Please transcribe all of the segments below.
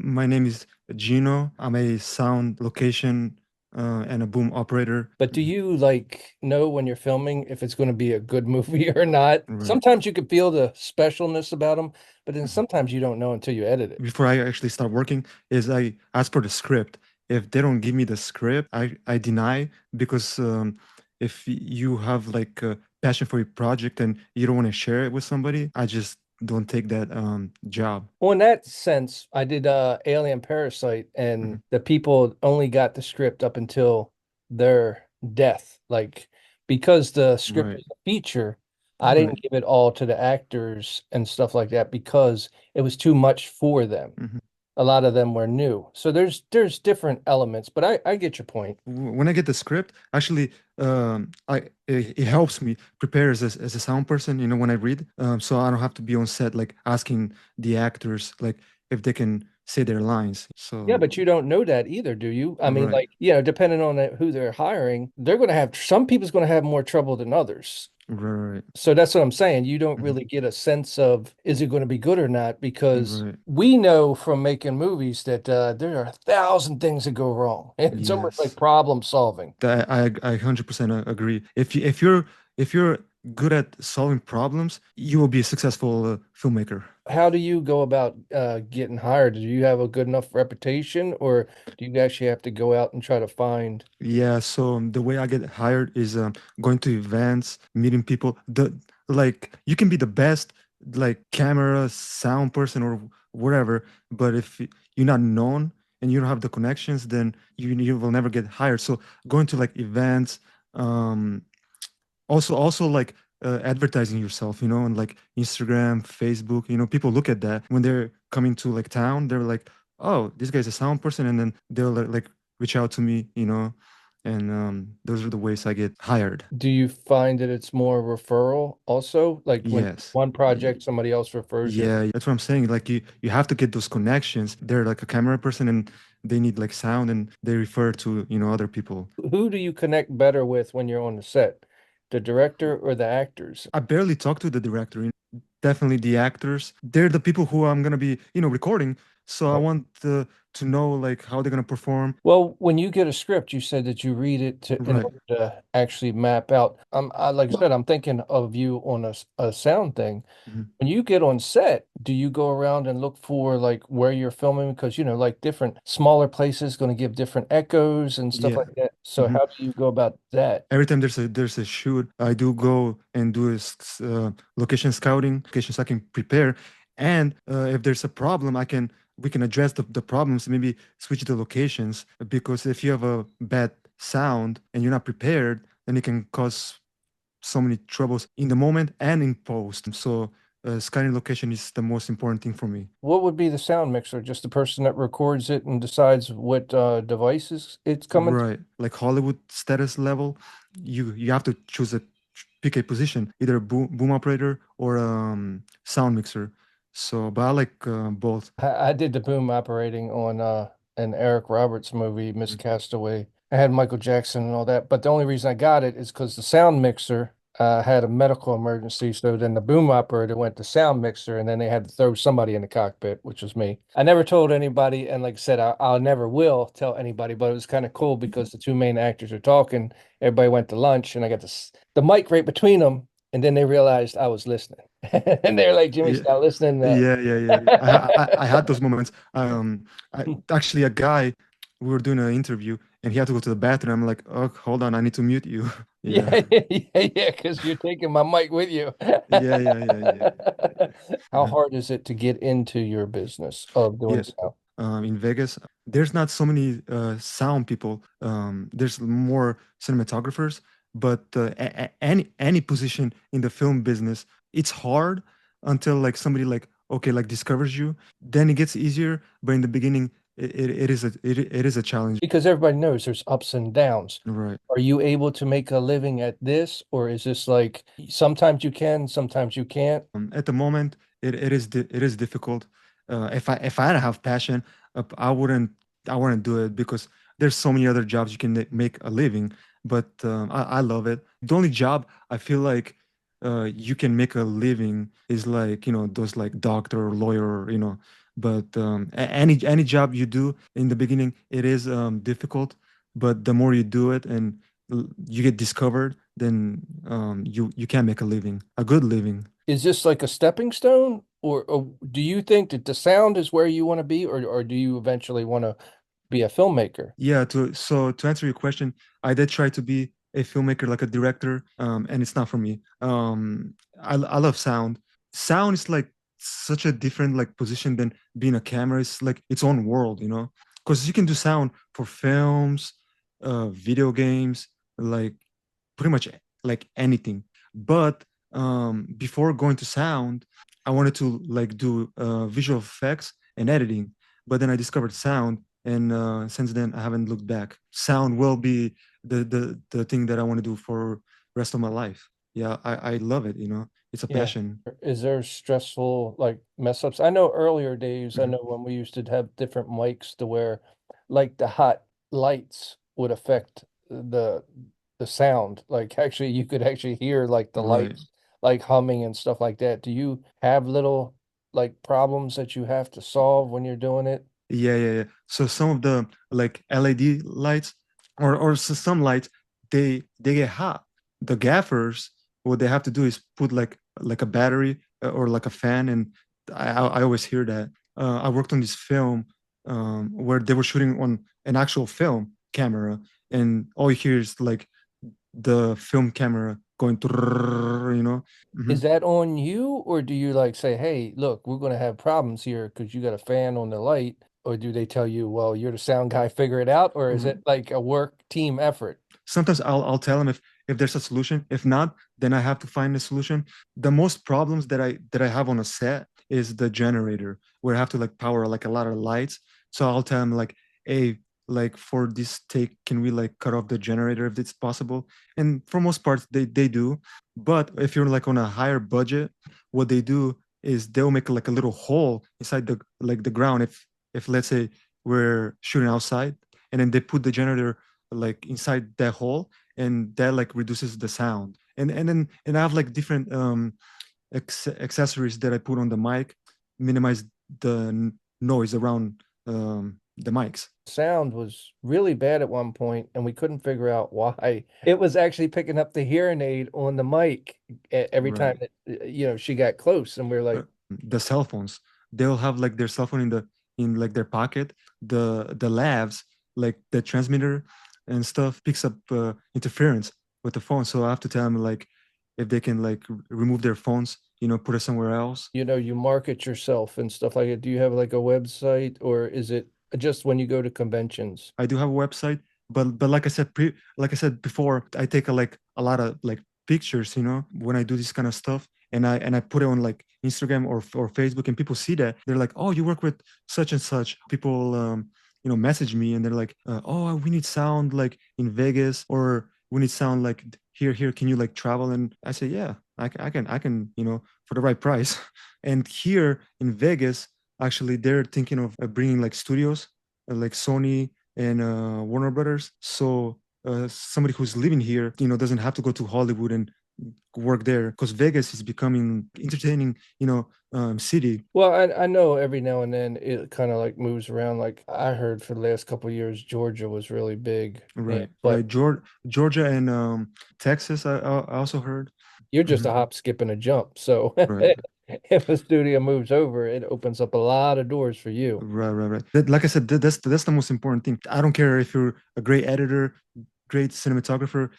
My name is Gino. I'm a sound location and a boom operator. But do you like know when you're filming if it's going to be a good movie or not? Right. Sometimes you can feel the specialness about them, but then Mhm. sometimes you don't know until you edit it. Before I actually start working, is I ask for the script. If they don't give me the script, I deny because if you have like a passion for your project and you don't want to share it with somebody, I just don't take that job. Well, in that sense, I did Alien Parasite, and Mhm. the people only got the script up until their death. Like, because the script Right. was a feature, I Right. didn't give it all to the actors and stuff like that because it was too much for them. Mhm. A lot of them were new. So there's different elements, but I get your point. When I get the script, actually, it helps me prepare as a sound person. You know, when I read, so I don't have to be on set like asking the actors like if they can say their lines. Yeah, So but you don't know that either, do you? I mean, right, like, depending on who they're hiring, they're going to have some people's going to have more trouble than others. right, So that's what I'm saying. You don't mhm, really get a sense of is it going to be good or not because right. we know from making movies that there are 1,000 things that go wrong. It's almost like Yes, problem solving. I 100% agree. If you're good at solving problems, you will be a successful filmmaker. How do you go about getting hired? Do you have a good enough reputation, or do you actually have to go out and try to find? Yeah, so the way I get hired is going to events, meeting people. The like you can be the best like camera, sound person or whatever, but if you're not known and you don't have the connections, then you will never get hired. So going to like events, um, also like advertising yourself, and like Instagram, Facebook, people look at that when they're coming to like town. They're like, oh, this guy's a sound person, and then they'll like reach out to me, and those are the ways I get hired. Do you find that it's more referral also? Like when Yes. one project, somebody else refers you? Yeah, that's what I'm saying. Like you have to get those connections. They're like a camera person and they need like sound and they refer to, other people. Who do you connect better with when you're on the set? The director or the actors? I barely talk to the director. Definitely the actors. They're the people who I'm gonna be, recording. So I want to know like how they're gonna perform. Well, when you get a script, you said that you read it in Right. order to actually map out. Like I said, I'm thinking of you on a sound thing. Mhm. When you get on set, do you go around and look for like where you're filming? Because like different smaller places going to give different echoes and stuff Yeah. like that. So Mhm. how do you go about that? Every time there's a shoot, I do go and do location scouting, locations I can prepare, and if there's a problem, we can address the problems. Maybe switch the locations because if you have a bad sound and you're not prepared, then it can cause so many troubles in the moment and in post. So scouting location is the most important thing for me. What would be the sound mixer? Just the person that records it and decides what devices it's coming to? Right, like Hollywood status level, you have to pick a position, either a boom operator or sound mixer. So, but I like both. I did the boom operating on an Eric Roberts movie, Miss Mhm. Castaway. I had Michael Jackson and all that, but the only reason I got it is because the sound mixer had a medical emergency. So then the boom operator went to sound mixer, and then they had to throw somebody in the cockpit, which was me. I never told anybody, and like I said, I'll never will tell anybody. But it was kind of cool because the two main actors are talking. Everybody went to lunch, and I got the mic right between them, and then they realized I was listening, and they're like, "Jimmy, Yeah, stop listening." yeah. I had those moments. Actually, a guy, we were doing an interview, and he had to go to the bathroom. I'm like, oh, hold on, I need to mute you. Yeah, Yeah, yeah, because you're taking my mic with you. yeah. How hard is it to get into your business of doing Yeah, sound? in Vegas, there's not so many sound people. There's more cinematographers, but any position in the film business, it's hard until like somebody like okay like discovers you. Then it gets easier, but in the beginning, it is a challenge. Because everybody knows there's ups and downs. Right. Are you able to make a living at this, or is this like sometimes you can, sometimes you can't? At the moment, it is difficult. If I didn't have passion, I wouldn't do it because there's so many other jobs you can make a living. But I love it. The only job I feel like you can make a living is like those like doctor or lawyer, But any job you do in the beginning, it is difficult. But the more you do it and you get discovered, then you can make a living, a good living. Is this like a stepping stone, or do you think that the sound is where you want to be, or do you eventually want to be a filmmaker? Yeah, to answer your question, I did try to be a filmmaker, like a director, and it's not for me. I love sound. Sound is like such a different like position than being a camera. It's like its own world, you know, because you can do sound for films, video games, like pretty much like anything. But before going to sound, I wanted to like do visual effects and editing. But then I discovered sound, and since then I haven't looked back. Sound will be the thing that I want to do for rest of my life. Yeah, I love it. You know, it's a Yeah. passion. Is there stressful like mess ups? I know earlier days, I Mhm. know when we used to have different mics to where like the hot lights would affect the sound. Like actually you could actually hear like the Right. lights like humming and stuff like that. Do you have little like problems that you have to solve when you're doing it? Yeah. So some of the like LED lights or some lights, they get hot. The gaffers, what they have to do is put like a battery or like a fan, and I always hear that. I worked on this film where they were shooting on an actual film camera, and all you hear is like the film camera going, you know. Is Mhm. that on you, or do you like say, "Hey, look, we're going to have problems here because you got a fan on the light," or do they tell you, "Well, you're the sound guy, figure it out," or is it like a work team effort? Sometimes I'll tell them if there's a solution. If not, then I have to find a solution. The most problems that I have on a set is the generator, where I have to like power like a lot of lights. So I'll tell them like, hey, like for this take, can we like cut off the generator if it's possible? And for most parts they do. But if you're like on a higher budget, what they do is they'll make like a little hole inside the like the ground, if let's say we're shooting outside, and then they put the generator like inside that hole, and that like reduces the sound. And I have like different accessories that I put on the mic, minimize the noise around the mics. Sound was really bad at one point, and we couldn't figure out why. It was actually picking up the hearing aid on the mic every time Right. that she got close, and we are like, The cell phones, they'll have like their cell phone in like their pocket. The lavs, like the transmitter and stuff, picks up interference with the phone. So I have to tell them like if they can like remove their phones, you know, put it somewhere else. you market yourself and stuff like it. Do you have like a website, or is it just when you go to conventions? I do have a website, but like I said, like I said before, I take like a lot of like pictures, you know, when I do this kind of stuff, and I put it on like Instagram or Facebook, and people see that, they're like, oh, you work with such and such. People, you know, message me, and they're like, oh, we need sound like in Vegas, or we need sound like here. Can you like travel? And I say, yeah, I can, you know, for the right price. And here in Vegas, actually, they're thinking of bringing like studios, like Sony and Warner Brothers. So somebody who's living here, you know, doesn't have to go to Hollywood and work there, because Vegas is becoming entertaining, you know, city. Well, I know every now and then it kind of like moves around. Like I heard for the last couple of years, Georgia was really big. And, Right, but right. Georgia and Texas. I also heard. you're just a Mhm. hop, skip, and a jump. So Right. if a studio moves over, it opens up a lot of doors for you. Right. Like I said, that's the most important thing. I don't care if you're a great editor, great cinematographer,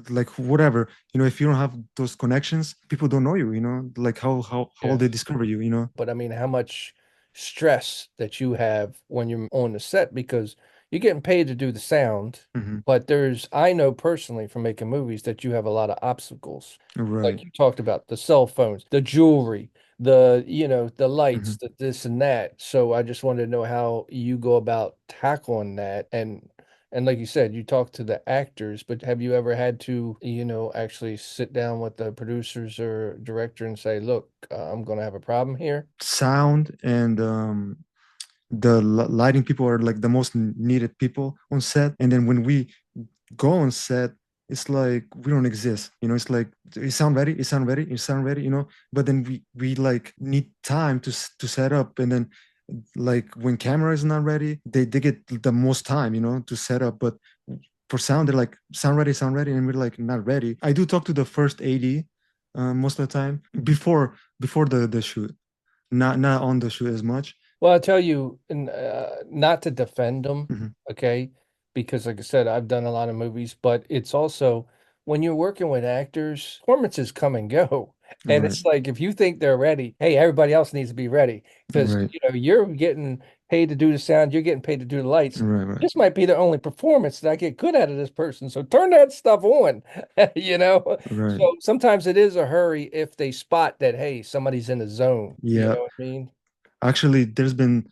like whatever. You know, if you don't have those connections, people don't know you. You know, like how will they Yes. discover you? You know. But I mean, how much stress that you have when you're on the set because you're getting paid to do the sound, Hmm. but I know personally from making movies that you have a lot of obstacles. Right. Like you talked about the cell phones, the jewelry, the lights, Hmm. the this and that. So I just wanted to know how you go about tackling that. And like you said, you talk to the actors, but have you ever had to, actually sit down with the producers or director and say, look, I'm going to have a problem here? Sound and the lighting people are like the most needed people on set, and then when we go on set, it's like we don't exist, you know. It's like it sound ready, you know. But then we like need time to set up, and then Like when camera is not ready, they get the most time, to set up. But for sound, they're like sound ready, and we're like not ready. I do talk to the first AD most of the time before the shoot, not on the shoot as much. Well, I'll tell you, and not to defend them, Mhm. okay? Because, like I said, I've done a lot of movies, but it's also when you're working with actors, performances come and go. And Right, it's like if you think they're ready, hey, everybody else needs to be ready because right, you're getting paid to do the sound, you're getting paid to do the lights. right, right, This might be the only performance that I get good out of this person. So turn that stuff on, you know? right. So sometimes it is a hurry if they spot that, hey, somebody's in the zone. You Yeah. know what I mean? Actually, there's been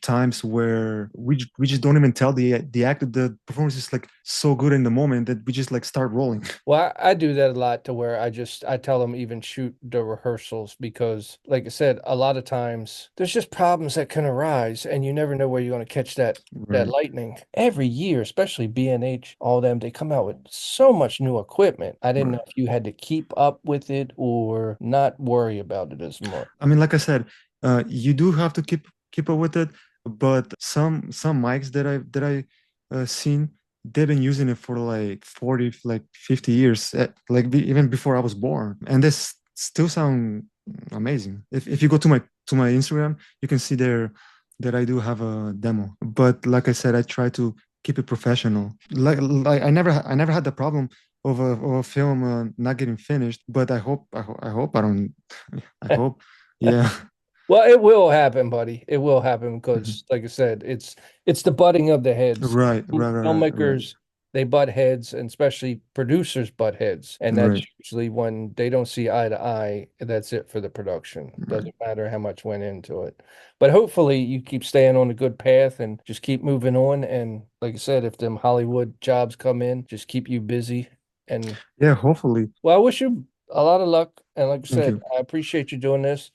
times where we just don't even tell the actor the performance is like so good in the moment that we just like start rolling. Well, I do that a lot to where I tell them even shoot the rehearsals because, like I said, a lot of times there's just problems that can arise, and you never know where you're going to catch that Right, lightning. Every year, especially B&H, all them, they come out with so much new equipment. I didn't know right. if you had to keep up with it or not worry about it as much. I mean, like I said, you do have to keep up with it, but some mics that I seen, they've been using it for like 40, like 50 years, like even before I was born, and this still sound amazing. If you go to my Instagram, you can see there that I do have a demo. But like I said, I try to keep it professional. Like I never had the problem of a film not getting finished, but I hope I don't. I hope. Yeah. Well, it will happen, buddy. It will happen Mhm. because, like I said, it's the butting of the heads. Right, right, right, right, Filmmakers, they butt heads, and especially producers butt heads. And that's right, usually when they don't see eye to eye, that's it for the production. right. Doesn't matter how much went into it. But hopefully you keep staying on a good path and just keep moving on. And like I said, if them Hollywood jobs come in, just keep you busy. And Yeah, hopefully. well, I wish you a lot of luck. And like I Thank said, you. I appreciate you doing this.